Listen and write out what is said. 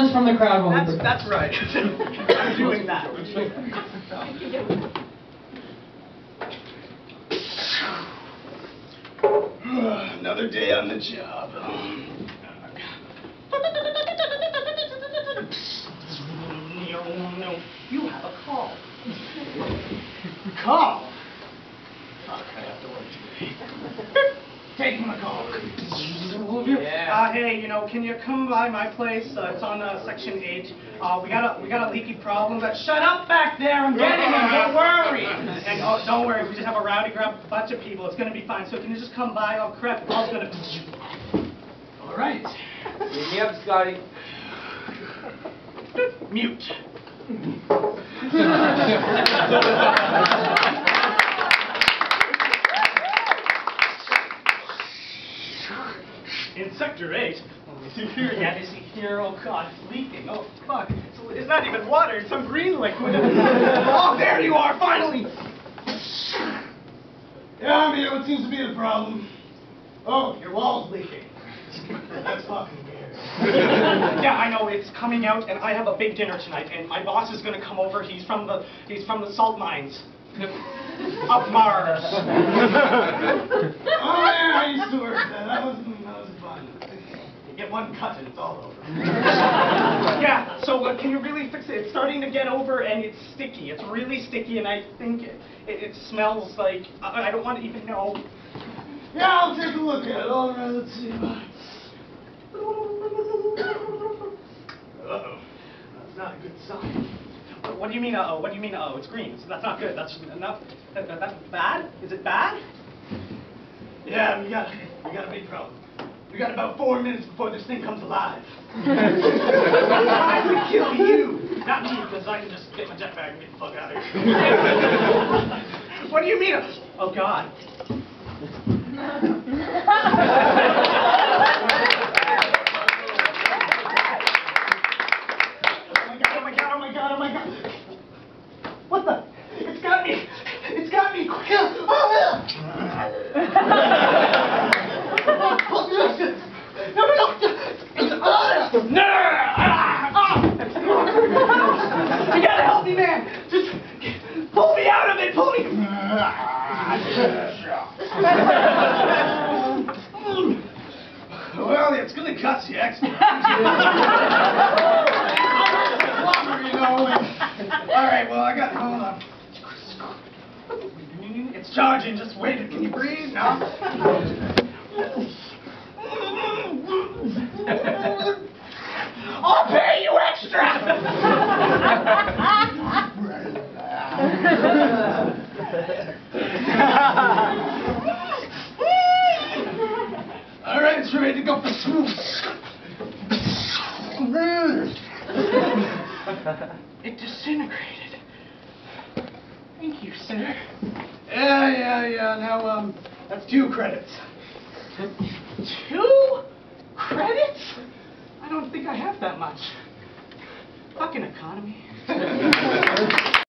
challenge from the crowd will be That's right. I'm doing that. Another day on the job. No, you have a call. Call? Fuck, I have to work today. Taking the call. Yeah. Hey, you know, can you come by my place? It's on section 8. We got a leaky problem. Shut up back there! I'm getting it. Don't worry. And oh, don't worry. We just have a rowdy bunch of people. It's gonna be fine. So can you just come by? Oh crap! All's gonna. All right. Meet me up, Scotty. Mute. In Sector 8, let me see here, yeah, let me see here, oh god, it's leaking, oh fuck, it's not even water, it's some green liquid. Oh, there you are, finally! Yeah, I'm here, what seems to be the problem? Oh, your wall's leaking. That's fucking weird. Yeah, I know, it's coming out, and I have a big dinner tonight, and my boss is gonna come over, he's from the salt mines. Up Mars. Oh yeah, I used to work there. That was fun. You get one cut and it's all over. Yeah, so can you really fix it? It's starting to get over and it's sticky. It's really sticky and I think it smells like, I don't want to even know. Yeah, I'll take a look at it. All right, let's see. Uh-oh. That's not a good sign. What do you mean, uh-oh? What do you mean, uh-oh? It's green. So that's not good. That's enough. That's bad? Is it bad? Yeah, we got a big problem. We got about 4 minutes before this thing comes alive. I would kill you. Not me, because I can just get my jetpack and get the fuck out of here. What do you mean? Oh, God. Oh my god. What the? It's got me. It's got me. Quick. No. You gotta help me, man. Just pull me out of it. Pull me. Well, it's gonna cost you extra. Alright, well, I got it. Hold on. It's charging. Just wait. Can you breathe? No? I'll pay you extra! Alright, it's ready to go for smooth. It disintegrated. Thank you, sir. Yeah. Now, that's 2 credits.